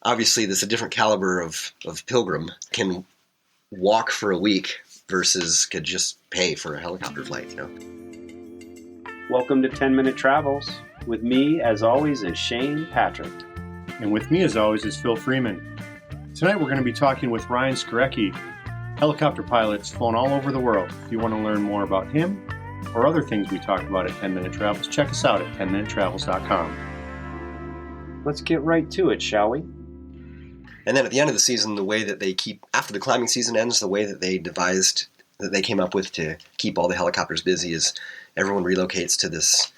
obviously there's a different caliber of pilgrim can walk for a week versus could just pay for a helicopter flight, Welcome to 10-Minute Travels. With me, as always, is Shane Patrick. And with me, as always, is Phil Freeman. Tonight we're going to be talking with Ryan Skorecki, helicopter pilot flown all over the world. If you want to learn more about him or other things we talk about at 10-Minute Travels, check us out at 10minutetravels.com. Let's get right to it, shall we? And then at the end of the season, the way that they keep, after the climbing season ends, the way that they devised, that they came up with to keep all the helicopters busy is everyone relocates to this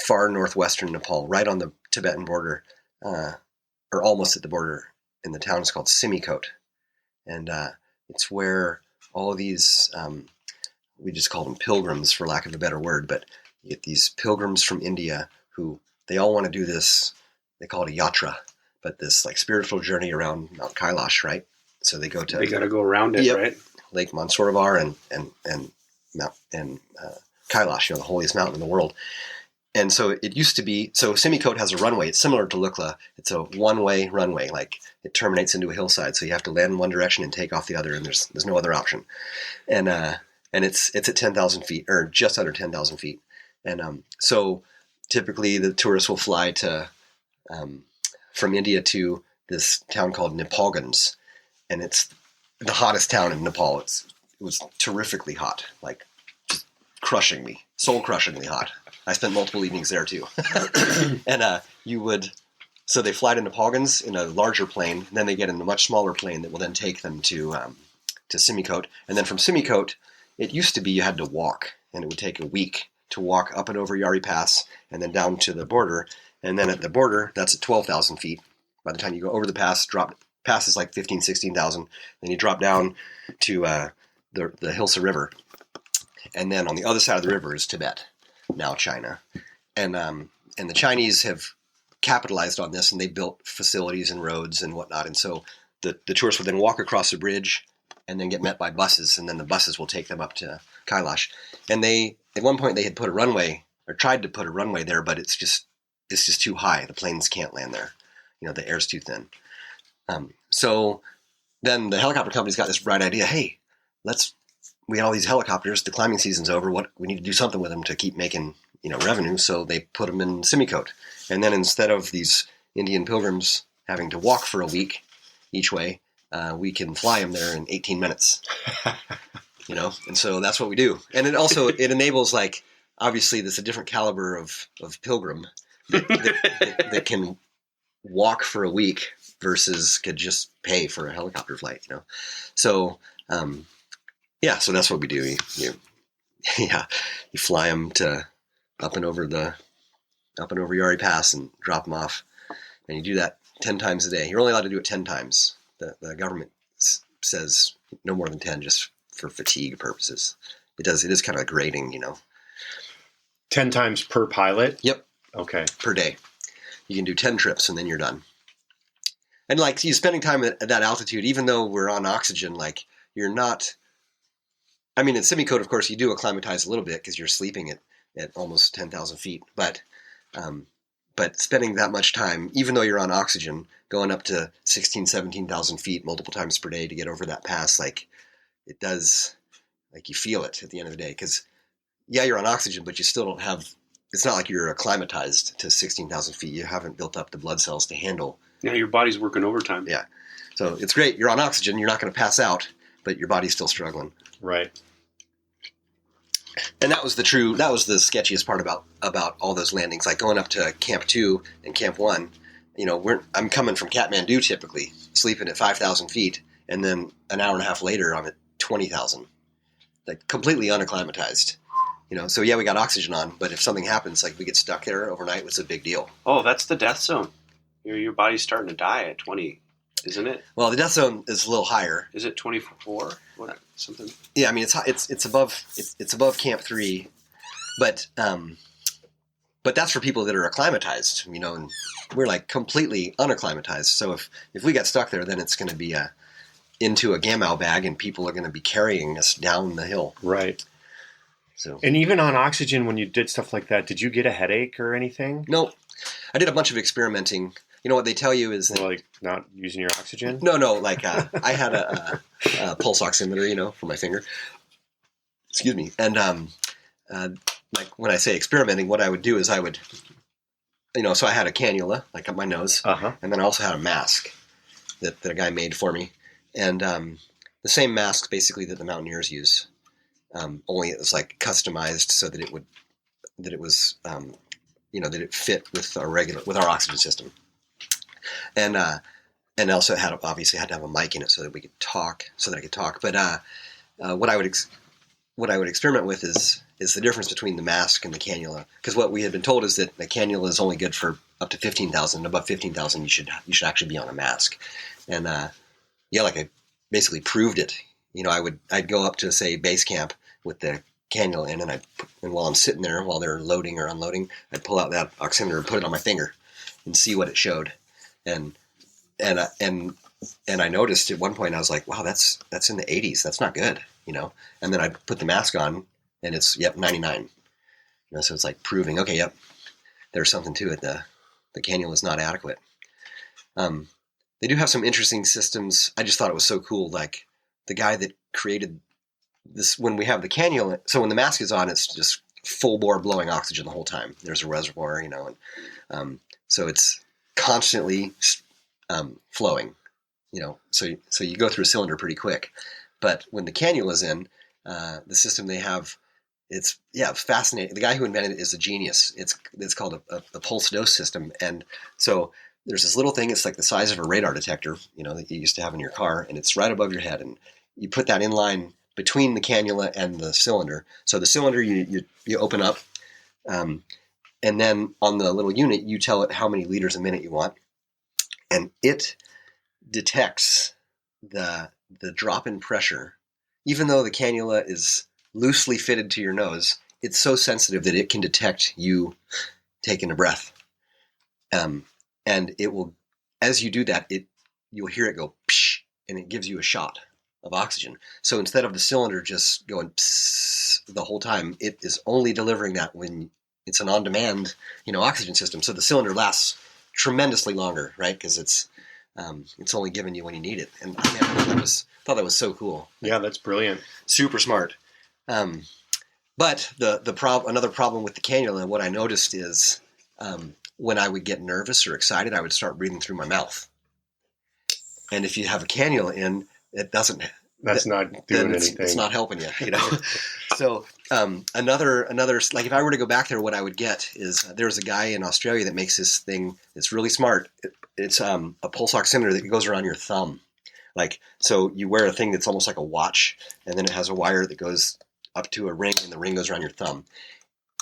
far northwestern Nepal, right on the Tibetan border, or almost at the border, in the town is called Simikot. And it's where all of these, we just call them pilgrims for lack of a better word, but you get these pilgrims from India who, they all want to do this, they call it a yatra, but this like spiritual journey around Mount Kailash, right? So they go to... They got to go around it, yep, right? Lake Mansarovar and Kailash, the holiest mountain in the world. And so it used to be, so Simikot has a runway. It's similar to Lukla. It's a one-way runway, like it terminates into a hillside. So you have to land in one direction and take off the other, and there's no other option. And it's at 10,000 feet, or just under 10,000 feet. And so typically the tourists will fly to from India to this town called Nepalgans, and it's the hottest town in Nepal. It was terrifically hot, like just soul-crushingly hot. I spent multiple evenings there too. And so they fly to Nepalgans in a larger plane, and then they get in a much smaller plane that will then take them to Simikot. And then from Simikot, it used to be you had to walk, and it would take a week to walk up and over Yari Pass and then down to the border. And then at the border, that's at 12,000 feet. By the time you go over the pass, pass is like 15,000, 16,000. Then you drop down to the Hilsa River. And then on the other side of the river is Tibet, now China. And the Chinese have capitalized on this, and they built facilities and roads and whatnot. And so the tourists would then walk across the bridge and then get met by buses, and then the buses will take them up to Kailash. And at one point they had put a runway, or tried to put a runway there, but it's just too high. The planes can't land there. The air's too thin. So then the helicopter company's got this bright idea. Hey, we got all these helicopters. The climbing season's over. We need to do something with them to keep making, revenue. So they put them in Simikot. And then instead of these Indian pilgrims having to walk for a week each way, we can fly them there in 18 minutes, and so that's what we do. And it enables, like, obviously there's a different caliber of pilgrim that can walk for a week versus could just pay for a helicopter flight, So, so that's what we do. You fly them up and over Yari Pass and drop them off, and you do that 10 times a day. You're only allowed to do it 10 times. The government says no more than 10, just for fatigue purposes. It is kind of grating, 10 times per pilot? Yep. Okay. Per day. You can do 10 trips and then you're done. And like you spending time at that altitude, even though we're on oxygen, like you're not, at Simikot, of course, you do acclimatize a little bit because you're sleeping at almost 10,000 feet. But spending that much time, even though you're on oxygen, going up to 16,000, 17,000 feet multiple times per day to get over that pass, like it does, like you feel it at the end of the day. Because you're on oxygen, but you still don't have, it's not like you're acclimatized to 16,000 feet. You haven't built up the blood cells to handle. Yeah, your body's working overtime. Yeah. So it's great. You're on oxygen. You're not going to pass out, but your body's still struggling. Right. And that was the sketchiest part about all those landings, like going up to Camp 2 and Camp 1. I'm coming from Kathmandu typically, sleeping at 5,000 feet, and then an hour and a half later I'm at 20,000, like completely unacclimatized. So we got oxygen on, but if something happens, like we get stuck there overnight, it's a big deal. Oh, that's the death zone. Your body's starting to die at 20, isn't it? Well, the death zone is a little higher. Is it 24? What, something? Yeah, it's above Camp 3, but that's for people that are acclimatized, and we're like completely unacclimatized. So if we got stuck there, then it's going to be into a Gamow bag, and people are going to be carrying us down the hill. Right. So, and even on oxygen, when you did stuff like that, did you get a headache or anything? No. I did a bunch of experimenting. You know what they tell you is that, Like not using your oxygen? no, like I had a pulse oximeter, for my finger. Excuse me. And like when I say experimenting, what I would do is I would, so I had a cannula like up my nose, and then I also had a mask that a guy made for me, and the same mask basically that the mountaineers use, only it was like customized so that it fit with our oxygen system, and also obviously had to have a mic in it so that I could talk. But what I would experiment with is the difference between the mask and the cannula, because what we had been told is that the cannula is only good for up to 15,000. Above 15,000, you should actually be on a mask, and like I basically proved it. I'd go up to, say, base camp with the cannula in, and while I'm sitting there, while they're loading or unloading, I'd pull out that oximeter and put it on my finger and see what it showed. And I noticed at one point, I was like, wow, that's in the 80s. That's not good, And then I'd put the mask on, and it's 99. So it's like proving, okay, there's something to it. The cannula is not adequate. They do have some interesting systems. I just thought it was so cool. Like the guy that created this, when we have the cannula, so when the mask is on, it's just full bore blowing oxygen the whole time. There's a reservoir, and so it's constantly flowing, so you go through a cylinder pretty quick. But when the cannula's in, the system they have, it's fascinating. The guy who invented it is a genius. It's called a pulse dose system, and so there's this little thing. It's like the size of a radar detector, that you used to have in your car, and it's right above your head. And you put that in line between the cannula and the cylinder. So the cylinder you open up, and then on the little unit you tell it how many liters a minute you want, and it detects the drop in pressure. Even though the cannula is loosely fitted to your nose, it's so sensitive that it can detect you taking a breath. And it will, as you do that, you'll hear it go psh, and it gives you a shot of oxygen. So instead of the cylinder just going pss the whole time, it is only delivering that when it's an on-demand, oxygen system. So the cylinder lasts tremendously longer, right? Because it's only giving you when you need it. And I thought that was so cool. Yeah, that's brilliant. Super smart. But another problem with the cannula, what I noticed is when I would get nervous or excited, I would start breathing through my mouth. And if you have a cannula in, it doesn't. That's not doing anything. It's not helping you, So another like if I were to go back there, what I would get is there's a guy in Australia that makes this thing that's really smart. It's a pulse oximeter that goes around your thumb. Like, so you wear a thing that's almost like a watch, and then it has a wire that goes up to a ring, and the ring goes around your thumb.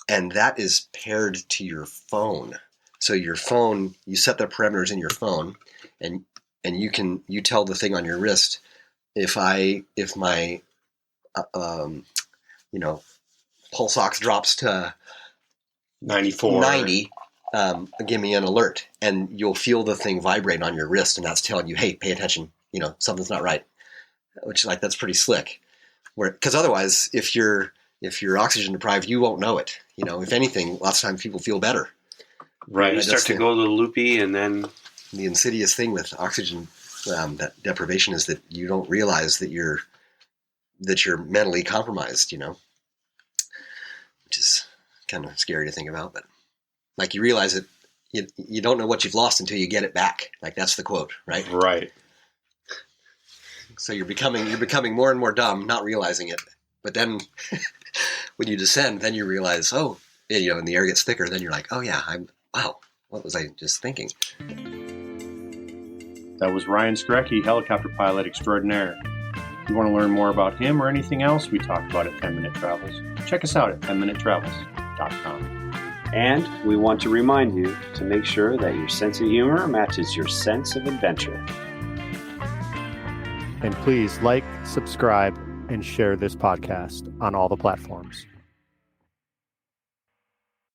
And that is paired to your phone. So your phone, you set the parameters in your phone, and you tell the thing on your wrist, if my pulse ox drops to 94, 90, give me an alert, and you'll feel the thing vibrate on your wrist, and that's telling you, hey, pay attention, something's not right. Which, like, that's pretty slick. Because otherwise, if you're oxygen deprived, you won't know it. If anything, lots of times people feel better. Right. You start to go a little loopy, and then the insidious thing with oxygen that deprivation is that you don't realize that you're mentally compromised. Which is kind of scary to think about. But like, you realize that you don't know what you've lost until you get it back. Like, that's the quote, right? Right. So you're becoming more and more dumb, not realizing it. But then when you descend, then you realize, and the air gets thicker. Then you're like, oh yeah, wow, what was I just thinking? That was Ryan Skorecki, helicopter pilot extraordinaire. If you want to learn more about him or anything else we talked about at 10 Minute Travels, check us out at 10minutetravels.com. And we want to remind you to make sure that your sense of humor matches your sense of adventure. And please like, subscribe, and share this podcast on all the platforms.